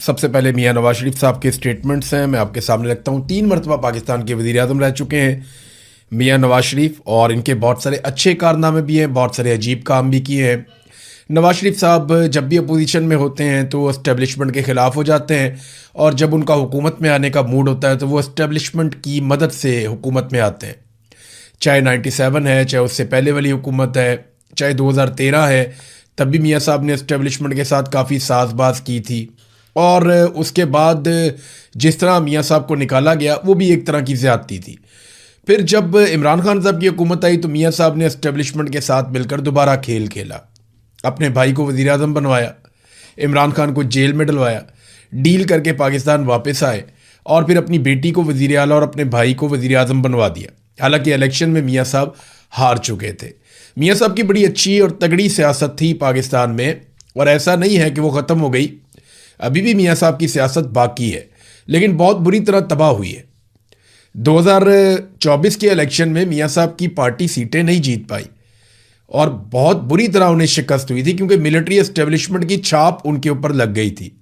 सबसे पहले मियां नवाज शरीफ साहब के स्टेटमेंट्स हैं, मैं आपके सामने रखता हूँ। 3 मरतबा पाकिस्तान के वज़ीर आज़म रह चुके हैं मियां नवाज शरीफ, और इनके बहुत सारे अच्छे कारनामे भी हैं, बहुत सारे अजीब काम भी किए हैं। नवाज शरीफ साहब जब भी अपोजिशन में होते हैं तो इस्टेब्लिशमेंट के ख़िलाफ़ हो जाते हैं, और जब उनका हुकूमत में आने का मूड होता है तो वो इस्टेब्लिशमेंट की मदद से हुकूमत में आते हैं। चाहे 97 है, चाहे उससे पहले वाली हुकूमत है, चाहे 2013 है, तब भी मियां साहब ने इस्टेब्लिशमेंट के साथ काफ़ी साजबाज की थी। और उसके बाद जिस तरह मियां साहब को निकाला गया वो भी एक तरह की ज़्यादती थी। फिर जब इमरान खान साहब की हुकूमत आई तो मियां साहब ने इस्टेब्लिशमेंट के साथ मिलकर दोबारा खेल खेला, अपने भाई को वज़ीर आज़म बनवाया, इमरान खान को जेल में डलवाया, डील करके पाकिस्तान वापस आए, और फिर अपनी बेटी को वज़ीर आला और अपने भाई को वज़ीर आज़म बनवा दिया। हालांकि इलेक्शन में मियां साहब हार चुके थे। मियां साहब की बड़ी अच्छी और तगड़ी सियासत थी पाकिस्तान में, और ऐसा नहीं है कि वो ख़त्म हो गई, अभी भी मियां साहब की सियासत बाकी है, लेकिन बहुत बुरी तरह तबाह हुई है। 2024 के इलेक्शन में मियां साहब की पार्टी सीटें नहीं जीत पाई, और बहुत बुरी तरह उन्हें शिकस्त हुई थी, क्योंकि मिलिट्री एस्टेब्लिशमेंट की छाप उनके ऊपर लग गई थी।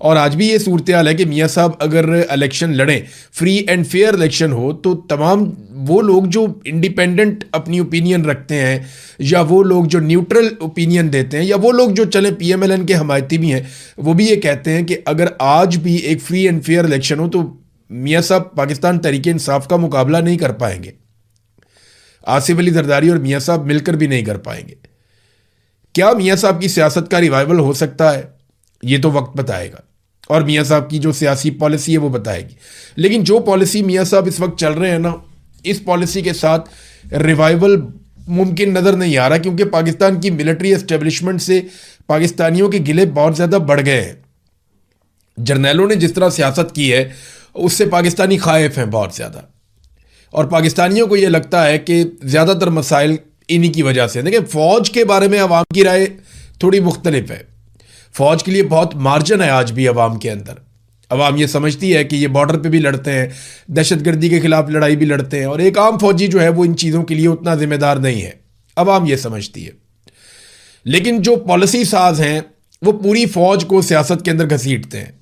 और आज भी ये सूरत हाल है कि मियां साहब अगर इलेक्शन लड़ें, फ्री एंड फेयर इलेक्शन हो, तो तमाम वो लोग जो इंडिपेंडेंट अपनी ओपिनियन रखते हैं, या वो लोग जो न्यूट्रल ओपिनियन देते हैं, या वो लोग जो चले PMLN के हमायती भी हैं, वो भी ये कहते हैं कि अगर आज भी एक फ्री एंड फेयर इलेक्शन हो तो मियां साहब पाकिस्तान तहरीक-ए-इंसाफ का मुकाबला नहीं कर पाएंगे। आसिफ अली जरदारी और मियां साहब मिलकर भी नहीं कर पाएंगे। क्या मियां साहब की सियासत का रिवाइवल हो सकता है? ये तो वक्त बताएगा, और मियां साहब की जो सियासी पॉलिसी है वो बताएगी। लेकिन जो पॉलिसी मियां साहब इस वक्त चल रहे हैं ना, इस पॉलिसी के साथ रिवाइवल मुमकिन नज़र नहीं आ रहा, क्योंकि पाकिस्तान की मिलिट्री एस्टेब्लिशमेंट से पाकिस्तानियों के गिले बहुत ज़्यादा बढ़ गए हैं। जर्नैलों ने जिस तरह सियासत की है उससे पाकिस्तानी खाइफ हैं बहुत ज़्यादा, और पाकिस्तानियों को ये लगता है कि ज़्यादातर मसाइल इन्हीं की वजह से। देखिए, फ़ौज के बारे में अवाम की राय थोड़ी मुख्तलिफ है। फ़ौज के लिए बहुत मार्जिन है आज भी अवाम के अंदर। अवाम ये समझती है कि ये बॉर्डर पे भी लड़ते हैं, दहशतगर्दी के खिलाफ लड़ाई भी लड़ते हैं, और एक आम फौजी जो है वो इन चीज़ों के लिए उतना जिम्मेदार नहीं है। अवाम ये समझती है। लेकिन जो पॉलिसी साज हैं वो पूरी फ़ौज को सियासत के अंदर घसीटते हैं,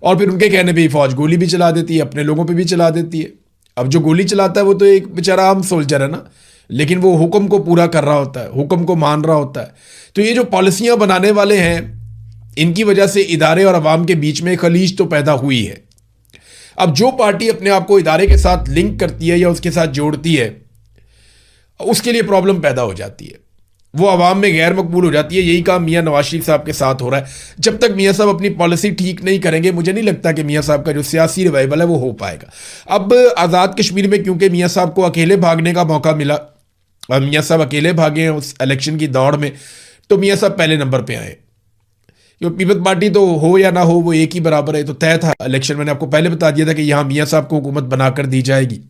और फिर उनके कहने पर ही फ़ौज गोली भी चला देती है, अपने लोगों पर भी चला देती है। अब जो गोली चलाता है वो तो एक बेचारा आम सोल्जर है ना, लेकिन वो हुक्म को पूरा कर रहा होता है, हुक्म को मान रहा होता है। तो ये जो पॉलिसियाँ बनाने वाले हैं, इनकी वजह से इदारे और अवाम के बीच में खलीज तो पैदा हुई है। अब जो पार्टी अपने आप को इदारे के साथ लिंक करती है या उसके साथ जोड़ती है, उसके लिए प्रॉब्लम पैदा हो जाती है, वो अवाम में गैर मकबूल हो जाती है। यही काम मियां नवाज शरीफ साहब के साथ हो रहा है। जब तक मियां साहब अपनी पॉलिसी ठीक नहीं करेंगे, मुझे नहीं लगता कि मियां साहब का जो सियासी रिवाइवल है वो हो पाएगा। अब आज़ाद कश्मीर में क्योंकि मियां साहब को अकेले भागने का मौका मिला, और मियां साहब अकेले भागे हैं उस इलेक्शन की दौड़ में, तो मियां साहब पहले नंबर पर आए। पीपल्स पार्टी तो हो या ना हो वो एक ही बराबर है, तो तय था इलेक्शन। मैंने आपको पहले बता दिया था कि यहां मियां साहब को हुकूमत बनाकर दी जाएगी,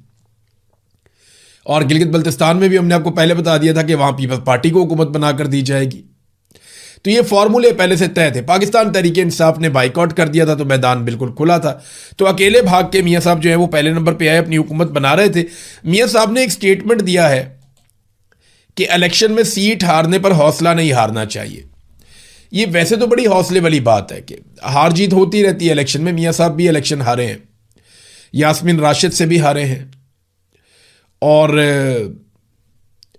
और गिलगित बल्तिस्तान में भी हमने आपको पहले बता दिया था कि वहां पीपल्स पार्टी को हुकूमत बनाकर दी जाएगी। तो ये फॉर्मूले पहले से तय थे। पाकिस्तान तहरीक-ए-इंसाफ ने बाइकआउट कर दिया था, तो मैदान बिल्कुल खुला था। तो अकेले भाग के मियां साहब जो है वो पहले नंबर पर आए, अपनी हुकूमत बना रहे थे। मियां साहब ने एक स्टेटमेंट दिया है कि इलेक्शन में सीट हारने पर हौसला नहीं हारना चाहिए। ये वैसे तो बड़ी हौसले वाली बात है कि हार जीत होती रहती है इलेक्शन में। मियां साहब भी इलेक्शन हारे हैं, यास्मीन राशिद से भी हारे हैं, और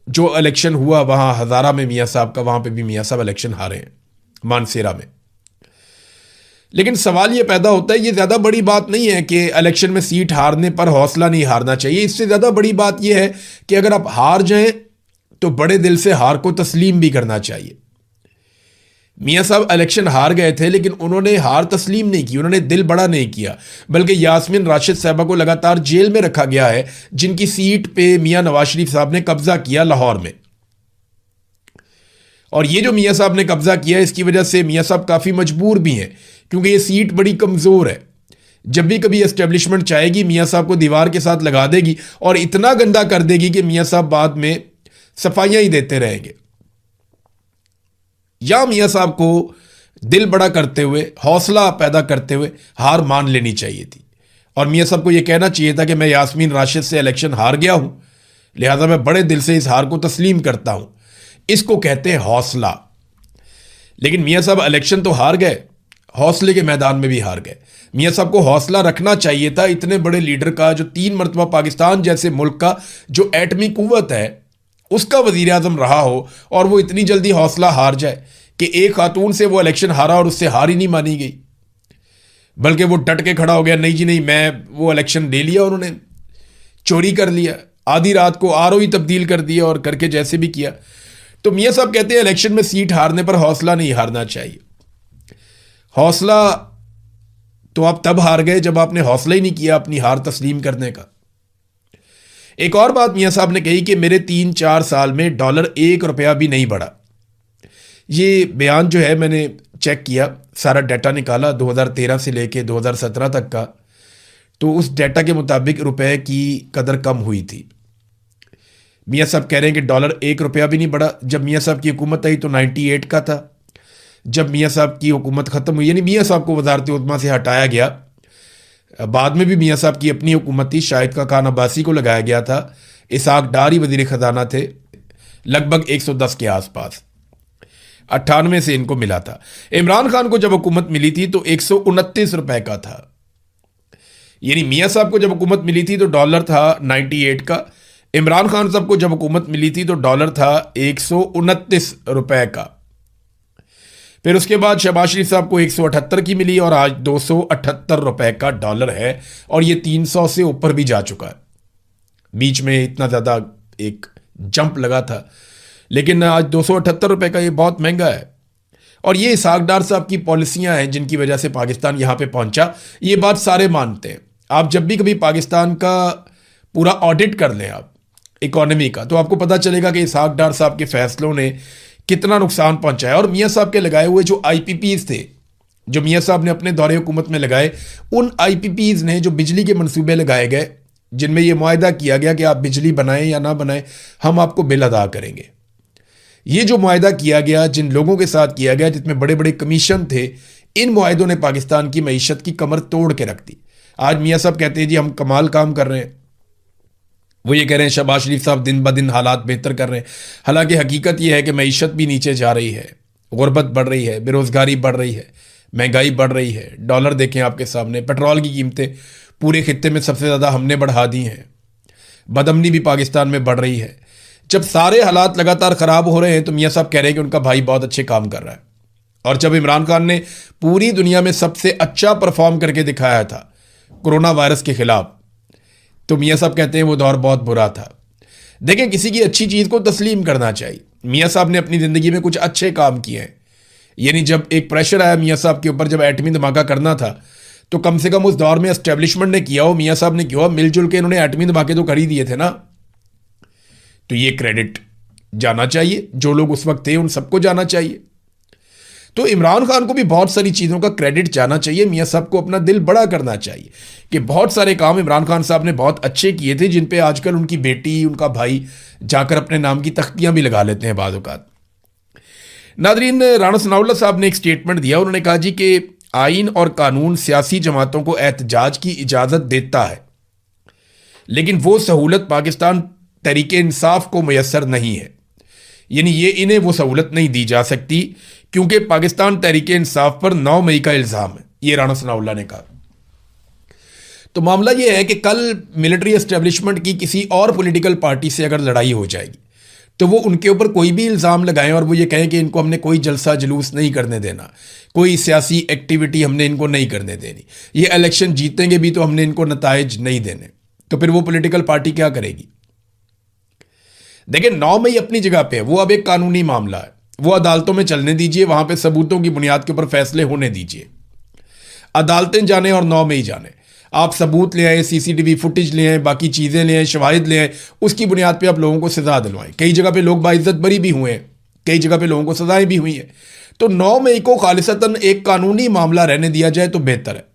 जो इलेक्शन हुआ वहां हज़ारा में मियां साहब का, वहां पे भी मियां साहब इलेक्शन हारे हैं, मानसेरा में। लेकिन सवाल ये पैदा होता है, ये ज़्यादा बड़ी बात नहीं है कि इलेक्शन में सीट हारने पर हौसला नहीं हारना चाहिए। इससे ज़्यादा बड़ी बात यह है कि अगर आप हार जाएं तो बड़े दिल से हार को तस्लीम भी करना चाहिए। मियां साहब इलेक्शन हार गए थे, लेकिन उन्होंने हार तस्लीम नहीं की, उन्होंने दिल बड़ा नहीं किया, बल्कि यास्मीन राशिद साहबा को लगातार जेल में रखा गया है, जिनकी सीट पे मियां नवाज शरीफ साहब ने कब्जा किया लाहौर में। और ये जो मियां साहब ने कब्जा किया, इसकी वजह से मियां साहब काफ़ी मजबूर भी हैं, क्योंकि ये सीट बड़ी कमज़ोर है। जब भी कभी एस्टेब्लिशमेंट चाहेगी, मियां साहब को दीवार के साथ लगा देगी, और इतना गंदा कर देगी कि मियां साहब बाद में सफाइयाँ ही देते रहेंगे। या मियां साहब को दिल बड़ा करते हुए, हौसला पैदा करते हुए हार मान लेनी चाहिए थी, और मियां साहब को यह कहना चाहिए था कि मैं यास्मीन राशिद से इलेक्शन हार गया हूं, लिहाजा मैं बड़े दिल से इस हार को तस्लीम करता हूं। इसको कहते हैं हौसला। लेकिन मियां साहब इलेक्शन तो हार गए, हौसले के मैदान में भी हार गए। मियां साहब को हौसला रखना चाहिए था इतने बड़े लीडर का, जो 3 मरतबा पाकिस्तान जैसे मुल्क का जो एटमी कुव्वत है उसका वजीर आजम रहा हो, और वो इतनी जल्दी हौसला हार जाए कि एक खातून से वो इलेक्शन हारा और उससे हार ही नहीं मानी गई, बल्कि वो डट के खड़ा हो गया, नहीं जी नहीं, मैं वो इलेक्शन ले लिया, उन्होंने चोरी कर लिया, आधी रात को आरओई तब्दील कर दिया और करके जैसे भी किया। तो मियां साहब कहते हैं इलेक्शन में सीट हारने पर हौसला नहीं हारना चाहिए। हौसला तो आप तब हार गए जब आपने हौसला ही नहीं किया अपनी हार तस्लीम करने का। एक और बात मियां साहब ने कही कि मेरे 3-4 साल में डॉलर 1 रुपया भी नहीं बढ़ा। ये बयान जो है मैंने चेक किया, सारा डाटा निकाला 2013 से लेके 2017 तक का, तो उस डाटा के मुताबिक रुपए की कदर कम हुई थी। मियां साहब कह रहे हैं कि डॉलर 1 रुपया भी नहीं बढ़ा। जब मियां साहब की हुकूमत आई तो 98 का था। जब मियां साहब की हुकूमत ख़त्म हुई, यानी मियां साहब को वज़ारत उज़्मा से हटाया गया, बाद में भी मियां साहब की अपनी हुकूमत थी, शाहिद का खान अब्बासी को लगाया गया था, इसहाक डार ही वज़ीर ख़जाना थे, लगभग 110 के आसपास, 98 से इनको मिला था। इमरान खान को जब हुकूमत मिली थी तो 129 रुपए का था। यानी मियां साहब को जब हुकूमत मिली थी तो डॉलर था 98 का, इमरान खान साहब को जब हुकूमत मिली थी तो डॉलर था 129 रुपए का। फिर उसके बाद शहबाज शरीफ साहब को 178 की मिली और आज 278 रुपए का डॉलर है, और ये 300 से ऊपर भी जा चुका है। बीच में इतना ज़्यादा एक जंप लगा था, लेकिन आज 278 रुपए का, ये बहुत महंगा है। और ये इसहाक डार साहब की पॉलिसियां हैं जिनकी वजह से पाकिस्तान यहां पे पहुंचा। ये बात सारे मानते हैं। आप जब भी कभी पाकिस्तान का पूरा ऑडिट कर लें आप इकोनॉमी का, तो आपको पता चलेगा कि इसहाक डार साहब के फैसलों ने कितना नुकसान पहुंचाया। और मियां साहब के लगाए हुए जो IPPs थे, जो मियां साहब ने अपने दौरे हुकूमत में लगाए, उन IPPs ने जो बिजली के मंसूबे लगाए गए, जिनमें यह मुआहदा किया गया कि आप बिजली बनाएं या ना बनाएं, हम आपको बिल अदा करेंगे। ये जो मुआहदा किया गया, जिन लोगों के साथ किया गया, जिसमें बड़े बड़े कमीशन थे, इन मुआहदों ने पाकिस्तान की मईशत की कमर तोड़ के रख दी। आज मियां साहब कहते हैं जी हम कमाल काम कर रहे हैं, वो ये कह रहे हैं शहबाज शरीफ साहब दिन ब दिन हालात बेहतर कर रहे हैं। हालांकि हकीकत यह है कि मईशत भी नीचे जा रही है, गुर्बत बढ़ रही है, बेरोज़गारी बढ़ रही है, महंगाई बढ़ रही है। डॉलर देखें आपके सामने, पेट्रोल की कीमतें पूरे खित्ते में सबसे ज़्यादा हमने बढ़ा दी हैं, बदअमनी भी पाकिस्तान में बढ़ रही है। जब सारे हालात लगातार ख़राब हो रहे हैं तो मियां साहब कह रहे हैं कि उनका भाई बहुत अच्छे काम कर रहा है। और जब इमरान खान ने पूरी दुनिया में सबसे अच्छा परफॉर्म करके दिखाया था कोरोना वायरस के खिलाफ, तो मियां साहब कहते हैं वो दौर बहुत बुरा था। देखें, किसी की अच्छी चीज़ को तस्लीम करना चाहिए। मियां साहब ने अपनी ज़िंदगी में कुछ अच्छे काम किए हैं। यानी जब एक प्रेशर आया मियां साहब के ऊपर, जब एटमी धमाका करना था, तो कम से कम उस दौर में एस्टेब्लिशमेंट ने किया हो, मियां साहब ने किया हो, मिलजुल के इन्होंने एटमी धमाके तो कर ही दिए थे ना। तो ये क्रेडिट जाना चाहिए, जो लोग उस वक्त थे उन सबको जाना चाहिए। तो इमरान खान को भी बहुत सारी चीज़ों का क्रेडिट जाना चाहिए। मियां साहब को अपना दिल बड़ा करना चाहिए कि बहुत सारे काम इमरान खान साहब ने बहुत अच्छे किए थे, जिन पे आजकल उनकी बेटी, उनका भाई जाकर अपने नाम की तख्तियां भी लगा लेते हैं बाद औक़ात। नादरीन, राणा सनाउल्लाह साहब ने एक स्टेटमेंट दिया। उन्होंने कहा जी कि आइन और कानून सियासी जमातों को एहतजाज की इजाज़त देता है, लेकिन वो सहूलत पाकिस्तान तहरीके इंसाफ को मैसर नहीं है। यानी ये इन्हें वो सहूलत नहीं दी जा सकती क्योंकि पाकिस्तान तहरीके इंसाफ पर 9 मई का इल्ज़ाम है, ये राणा सनाउल्लाह ने कहा। तो मामला ये है कि कल मिलिट्री एस्टेब्लिशमेंट की किसी और पॉलिटिकल पार्टी से अगर लड़ाई हो जाएगी तो वो उनके ऊपर कोई भी इल्ज़ाम लगाएं और वो ये कहें कि इनको हमने कोई जलसा जुलूस नहीं करने देना, कोई सियासी एक्टिविटी हमने इनको नहीं करने देनी, ये इलेक्शन जीतेंगे भी तो हमने इनको नताइज नहीं देने, तो फिर वो पॉलिटिकल पार्टी क्या करेगी? देखिए, 9 मई अपनी जगह पे है, वो अब एक कानूनी मामला है, वो अदालतों में चलने दीजिए, वहां पे सबूतों की बुनियाद के ऊपर फैसले होने दीजिए। अदालतें जाने और 9 मई जाने, आप सबूत ले आए, CCTV फुटेज ले आए, बाकी चीज़ें ले आए, शवाहिद ले आए, उसकी बुनियाद पे आप लोगों को सजा दिलवाएं। कई जगह पे लोग बाइज्जत बरी भी हुए हैं, कई जगह पे लोगों को सजाएं भी हुई हैं। तो 9 मई को खालिसतन एक कानूनी मामला रहने दिया जाए तो बेहतर है।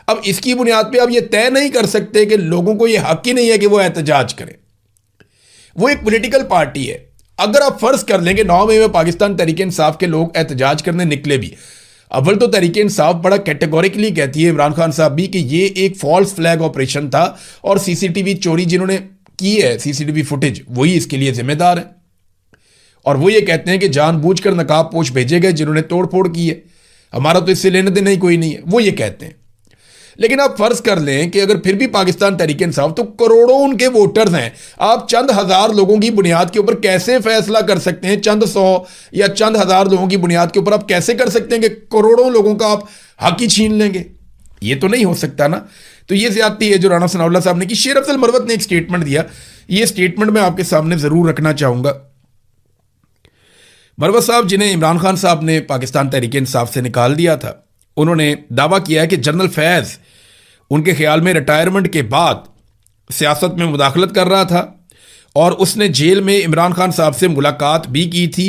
अब इसकी बुनियाद पे आप ये तय नहीं कर सकते कि लोगों को ये हक ही नहीं है कि वो एहतजाज करें। वो एक पॉलिटिकल पार्टी है। अगर आप फर्ज कर लेंगे 9 मई में पाकिस्तान तहरीके इंसाफ के लोग एहतजाज करने निकले भी, अव्वल तो तहरीके इंसाफ बड़ा कैटेगोरिकली कहती है, इमरान खान साहब भी, कि ये एक फॉल्स फ्लैग ऑपरेशन था और CCTV चोरी जिन्होंने की है, CCTV फुटेज, वही इसके लिए जिम्मेदार है। और वो ये कहते हैं कि जानबूझकर नकाब पोश भेजे गए जिन्होंने तोड़ फोड़ की है। हमारा तो इससे लेने देना ही कोई नहीं है, वो ये कहते हैं। लेकिन आप फर्ज कर लें कि अगर फिर भी पाकिस्तान तहरीक-ए-इंसाफ, तो करोड़ों उनके वोटर्स हैं, आप चंद हजार लोगों की बुनियाद के ऊपर कैसे फैसला कर सकते हैं? चंद सौ या चंद हजार लोगों की बुनियाद के ऊपर आप कैसे कर सकते हैं कि करोड़ों लोगों का आप हक ही छीन लेंगे? ये तो नहीं हो सकता ना। तो ये ज्यादती है जो राणा सनाउल्लाह साहब ने की। शेर अफजल मरवत ने एक स्टेटमेंट दिया, ये स्टेटमेंट मैं आपके सामने जरूर रखना चाहूंगा। मरवत साहब, जिन्हें इमरान खान साहब ने पाकिस्तान तहरीक-ए-इंसाफ से निकाल दिया था, उन्होंने दावा किया है कि जनरल फैज़ उनके ख्याल में रिटायरमेंट के बाद सियासत में मुदाखलत कर रहा था और उसने जेल में इमरान खान साहब से मुलाकात भी की थी,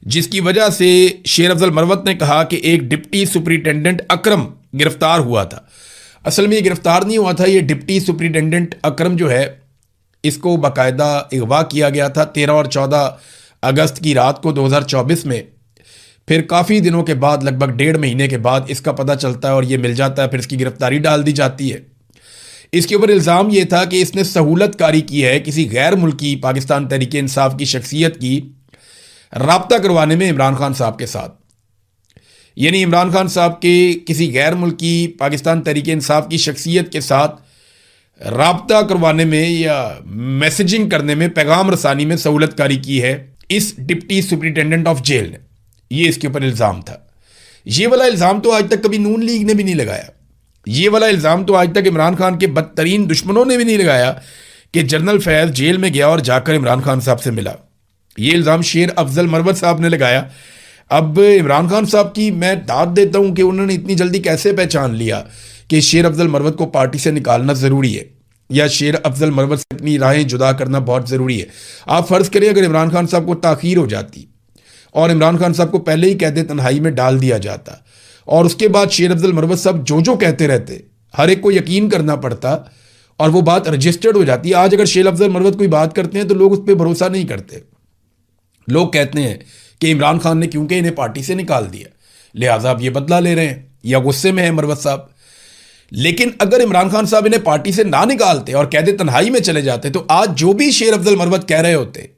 जिसकी वजह से शेर अफजल मरवत ने कहा कि एक डिप्टी सुपरिटेंडेंट अकरम गिरफ्तार हुआ था। असल में ये गिरफ्तार नहीं हुआ था, ये डिप्टी सुपरिटेंडेंट अकरम जो है, इसको बाकायदा अगवा किया गया था 13 और 14 अगस्त की रात को 2024 में। फिर काफ़ी दिनों के बाद, लगभग 1.5 महीने के बाद इसका पता चलता है और ये मिल जाता है, फिर इसकी गिरफ्तारी डाल दी जाती है। इसके ऊपर इल्ज़ाम ये था कि इसने सहूलतकारी की है किसी गैर मुल्की पाकिस्तान तहरीक-ए-इंसाफ की शख्सियत की राब्ता करवाने में इमरान खान साहब के साथ। यानी इमरान खान साहब के किसी गैर मुल्की पाकिस्तान तहरीक-ए-इंसाफ की शख्सियत के साथ राब्ता करवाने में या मैसेजिंग करने में, पैगाम रसानी में सहूलतकारी की है इस डिप्टी सुपरिटेंडेंट ऑफ जेल ने। ये इसके ऊपर इल्ज़ाम था। ये वाला इल्ज़ाम तो आज तक कभी नून लीग ने भी नहीं लगाया। ये वाला इल्ज़ाम तो आज तक इमरान खान के बदतरीन दुश्मनों ने भी नहीं लगाया कि जनरल फैज़ जेल में गया और जाकर इमरान खान साहब से मिला। ये इल्ज़ाम शेर अफजल मरवत साहब ने लगाया। अब इमरान खान साहब की मैं दाद देता हूँ कि उन्होंने इतनी जल्दी कैसे पहचान लिया कि शेर अफजल मरवत को पार्टी से निकालना ज़रूरी है या शेर अफजल मरवत से अपनी राहें जुदा करना बहुत ज़रूरी है। आप फ़र्ज़ करें अगर इमरान खान साहब को ताख़ीर हो जाती और इमरान खान साहब को पहले ही कैद तन्हाई में डाल दिया जाता और उसके बाद शेर अफजल मरवत साहब जो कहते रहते, हर एक को यकीन करना पड़ता और वो बात रजिस्टर्ड हो जाती। आज अगर शेर अफजल मरवत कोई बात करते हैं तो लोग उस पर भरोसा नहीं करते। लोग कहते हैं कि इमरान खान ने क्योंकि इन्हें पार्टी से निकाल दिया, लिहाजा अब ये बदला ले रहे हैं या गुस्से में है मरवत साहब। लेकिन अगर इमरान खान साहब इन्हें पार्टी से ना निकालते और कैद तन्हाई में चले जाते तो आज जो भी शेर अफजल मरवत कह रहे होते,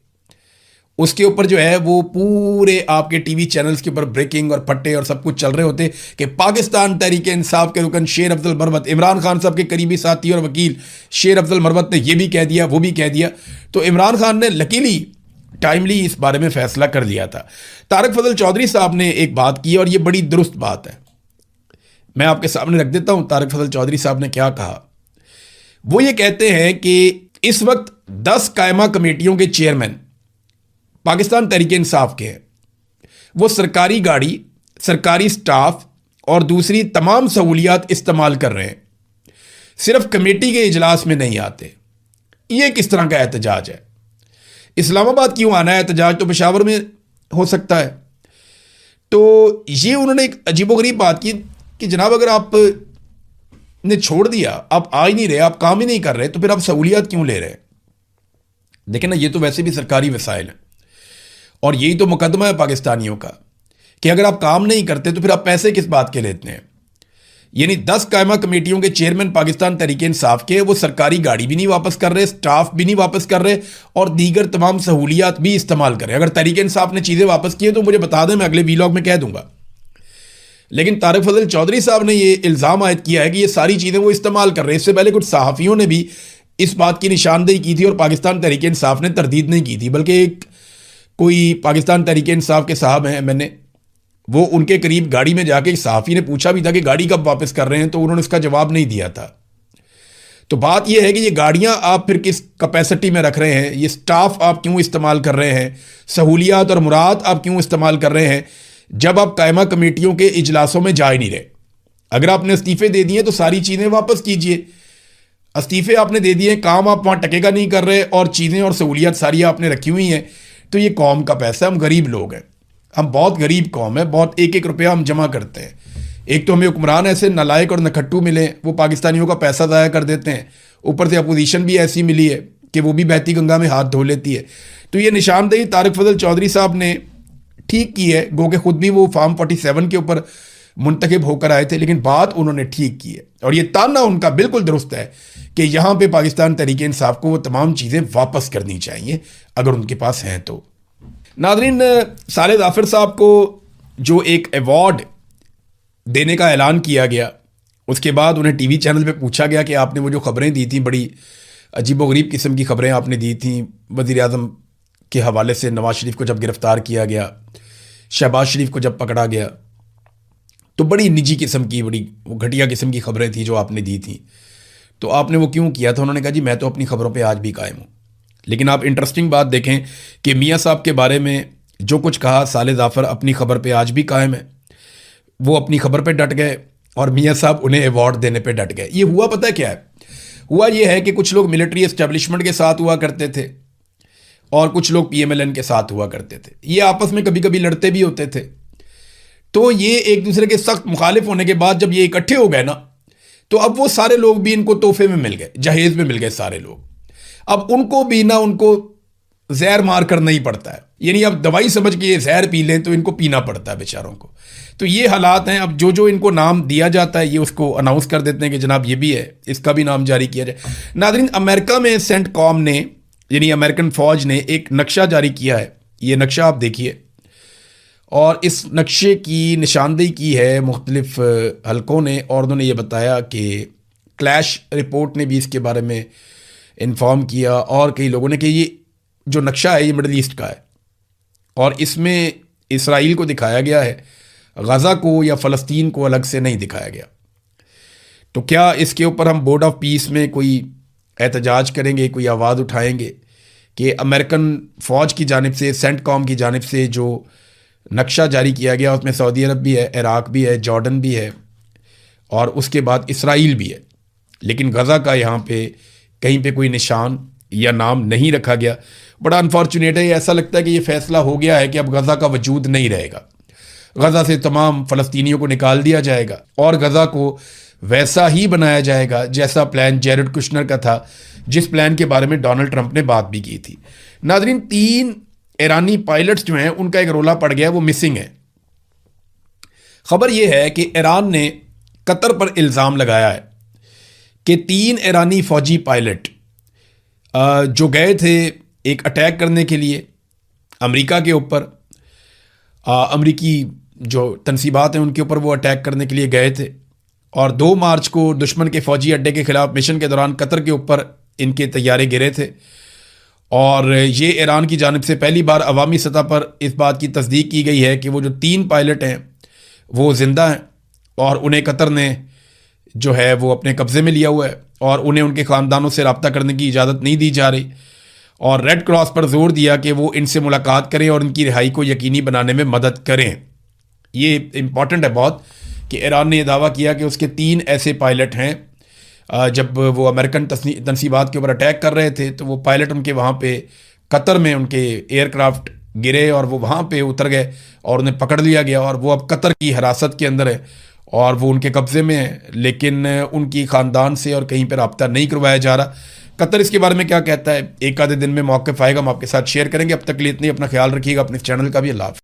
उसके ऊपर जो है वो पूरे आपके टीवी चैनल्स के ऊपर ब्रेकिंग और फट्टे और सब कुछ चल रहे होते कि पाकिस्तान तहरीक-ए-इंसाफ के रुकन शेर अफजल मरवत, इमरान खान साहब के करीबी साथी और वकील शेर अफजल मरवत ने ये भी कह दिया, वो भी कह दिया। तो इमरान खान ने लकीली टाइमली इस बारे में फैसला कर लिया था। तारिक फजल चौधरी साहब ने एक बात की और ये बड़ी दुरुस्त बात है, मैं आपके सामने रख देता हूं। तारिक फजल चौधरी साहब ने क्या कहा? वो ये कहते हैं कि इस वक्त 10 कायमा कमेटियों के चेयरमैन पाकिस्तान तहरीक-ए-इंसाफ के हैं। वो सरकारी गाड़ी, सरकारी स्टाफ और दूसरी तमाम सहूलियात इस्तेमाल कर रहे हैं, सिर्फ कमेटी के इजलास में नहीं आते। ये किस तरह का एहतजाज है? इस्लामाबाद क्यों आना है एहतजाज? तो पेशावर में हो सकता है। तो ये उन्होंने एक अजीबोगरीब बात की कि जनाब अगर आप ने छोड़ दिया, आप आ ही नहीं रहे, आप काम ही नहीं कर रहे, तो फिर आप सहूलियात क्यों ले रहे हैं? देखें ना, ये तो वैसे भी सरकारी वसाइल हैं और यही तो मुकदमा है पाकिस्तानियों का कि अगर आप काम नहीं करते तो फिर आप पैसे किस बात के लेते हैं। यानी 10 कायमा कमेटियों के चेयरमैन पाकिस्तान तहरीक-ए-इंसाफ के, वो सरकारी गाड़ी भी नहीं वापस कर रहे, स्टाफ भी नहीं वापस कर रहे और दीगर तमाम सहूलियात भी इस्तेमाल कर रहे। अगर तहरीक-ए-इंसाफ ने चीज़ें वापस की हैं तो मुझे बता दें, मैं अगले वीलॉग में कह दूंगा। लेकिन तारिक फजल चौधरी साहब ने ये इल्ज़ाम आयद किया है कि ये सारी चीज़ें वो इस्तेमाल कर रहे हैं। इससे पहले कुछ सहाफ़ियों ने भी इस बात की निशानदेही की थी और पाकिस्तान तहरीक-ए-इंसाफ ने तरदीद नहीं की थी, बल्कि एक कोई पाकिस्तान तहरीक-ए-इंसाफ के साहब हैं, मैंने वो उनके करीब गाड़ी में जाके सहाफ़ी ने पूछा भी था कि गाड़ी कब वापस कर रहे हैं, तो उन्होंने इसका जवाब नहीं दिया था। तो बात यह है कि ये गाड़ियां आप फिर किस कैपेसिटी में रख रहे हैं, ये स्टाफ आप क्यों इस्तेमाल कर रहे हैं, सहूलियात और मुराद आप क्यों इस्तेमाल कर रहे हैं, जब आप कायमा कमेटियों के इजलासों में जा ही नहीं रहे। अगर आपने इस्तीफे दे दिए तो सारी चीज़ें वापस कीजिए। इस्तीफे आपने दे दिए, काम आप वहाँ टकेगा नहीं कर रहे और चीज़ें और सहूलियात सारी आपने रखी हुई हैं, तो ये कौम का पैसा, हम गरीब लोग हैं, हम बहुत गरीब कौम है, बहुत एक एक रुपया हम जमा करते हैं। एक तो हमें हुक्मरान ऐसे नालायक और नखट्टू मिले, वो पाकिस्तानियों का पैसा ज़ाया कर देते हैं, ऊपर से अपोजिशन भी ऐसी मिली है कि वो भी बहती गंगा में हाथ धो लेती है। तो ये निशानदेही तारिक फजल चौधरी साहब ने ठीक की है, गो के खुद भी वो फार्म 47 के ऊपर मुंतखब होकर आए थे, लेकिन बात उन्होंने ठीक की है और ये ताना उनका बिल्कुल दुरुस्त है कि यहाँ पे पाकिस्तान तहरीक-ए-इंसाफ को वो तमाम चीज़ें वापस करनी चाहिए अगर उनके पास हैं तो। नाज़रीन, साले जाफर साहब को जो एक अवार्ड देने का ऐलान किया गया। उसके बाद उन्हें टीवी चैनल पे पूछा गया कि आपने वो जो खबरें दी थी, बड़ी अजीबोगरीब किस्म की खबरें आपने दी थी वज़ीर आज़म के हवाले से, नवाज शरीफ को जब गिरफ़्तार किया गया, शहबाज शरीफ को जब पकड़ा गया, तो बड़ी निजी किस्म की, बड़ी घटिया किस्म की खबरें थी जो आपने दी थी, तो आपने वो क्यों किया था? उन्होंने कहा जी मैं तो अपनी खबरों पे आज भी कायम हूँ। लेकिन आप इंटरेस्टिंग बात देखें कि मियाँ साहब के बारे में जो कुछ कहा, साले जाफ़र अपनी खबर पे आज भी कायम है। वो अपनी खबर पे डट गए और मियाँ साहब उन्हें अवार्ड देने पे डट गए। ये हुआ पता है क्या है? हुआ ये है कि कुछ लोग मिलिट्री एस्टेब्लिशमेंट के साथ हुआ करते थे और कुछ लोग पीएमएलएन के साथ हुआ करते थे। ये आपस में कभी कभी लड़ते भी होते थे। तो ये एक दूसरे के सख्त मुखालिफ होने के बाद जब ये इकट्ठे हो गए ना, तो अब वो सारे लोग भी इनको तोहफे में मिल गए, जहेज में मिल गए सारे लोग। अब उनको भी ना उनको जहर मार कर नहीं पड़ता है, यानी अब दवाई समझ के ये जहर पी लें तो इनको पीना पड़ता है बेचारों को। तो ये हालात हैं। अब जो जो इनको नाम दिया जाता है ये उसको अनाउंस कर देते हैं कि जनाब ये भी है, इसका भी नाम जारी किया जाए। नाज़रीन, अमेरिका में सेंट कॉम ने, यानी अमेरिकन फ़ौज ने एक नक्शा जारी किया है। ये नक्शा आप देखिए, और इस नक्शे की निशानदेही की है मुख्तलिफ हलकों ने, और उन्होंने ये बताया कि क्लैश रिपोर्ट ने भी इसके बारे में इन्फॉर्म किया और कई लोगों ने कि ये जो नक्शा है ये मिडल ईस्ट का है और इसमें इसराइल को दिखाया गया है, गज़ा को या फ़लस्तीन को अलग से नहीं दिखाया गया। तो क्या इसके ऊपर हम बोर्ड ऑफ पीस में कोई एहतजाज करेंगे, कोई आवाज़ उठाएंगे कि अमेरिकन फ़ौज की जानिब से, सेंट कॉम की जानिब से जो नक्शा जारी किया गया उसमें सऊदी अरब भी है, इराक़ भी है, जॉर्डन भी है और उसके बाद इसराइल भी है, लेकिन गज़ा का यहाँ पे कहीं पे कोई निशान या नाम नहीं रखा गया। बड़ा अनफॉर्चुनेट है। ऐसा लगता है कि ये फ़ैसला हो गया है कि अब गज़ा का वजूद नहीं रहेगा, गज़ा से तमाम फ़लस्तीनियों को निकाल दिया जाएगा और गज़ा को वैसा ही बनाया जाएगा जैसा प्लान जेरेड कुशनर का था, जिस प्लान के बारे में डोनाल्ड ट्रंप ने बात भी की थी। नाज़रीन, 3 ईरानी पायलट्स जो हैं उनका एक रोला पड़ गया, वो मिसिंग है। खबर यह है कि ईरान ने कतर पर इल्ज़ाम लगाया है कि 3 ईरानी फ़ौजी पायलट जो गए थे एक अटैक करने के लिए अमेरिका के ऊपर, अमेरिकी जो तनसीबात हैं उनके ऊपर वो अटैक करने के लिए गए थे और 2 मार्च को दुश्मन के फ़ौजी अड्डे के ख़िलाफ़ मिशन के दौरान कतर के ऊपर इनके तैयारे गिरे थे। और ये ईरान की जानिब से पहली बार अवामी सतह पर इस बात की तस्दीक की गई है कि वो जो 3 पायलट हैं वो ज़िंदा हैं और उन्हें कतर ने जो है वो अपने कब्ज़े में लिया हुआ है और उन्हें उनके ख़ानदानों से रब्ता करने की इजाज़त नहीं दी जा रही। और रेड क्रॉस पर जोर दिया कि वो इनसे मुलाकात करें और उनकी रिहाई को यकीनी बनाने में मदद करें। ये इम्पॉर्टेंट है बहुत कि ईरान ने यह दावा किया कि उसके 3 ऐसे पायलट हैं, जब वो अमेरिकन तनसीबात के ऊपर अटैक कर रहे थे तो वो पायलट उनके वहाँ पे कतर में उनके एयरक्राफ्ट गिरे और वो वहाँ पे उतर गए और उन्हें पकड़ लिया गया और वो अब कतर की हिरासत के अंदर है और वो उनके कब्ज़े में है, लेकिन उनकी ख़ानदान से और कहीं पर रब्ता नहीं करवाया जा रहा। कतर इसके बारे में क्या कहता है, एक आधे दिन में मौक़िफ़ आएगा, हम आपके साथ शेयर करेंगे। अब तक के लिए इतनी, अपना ख्याल रखिएगा, अपने चैनल का भी। अल्लाह हाफ़िज़।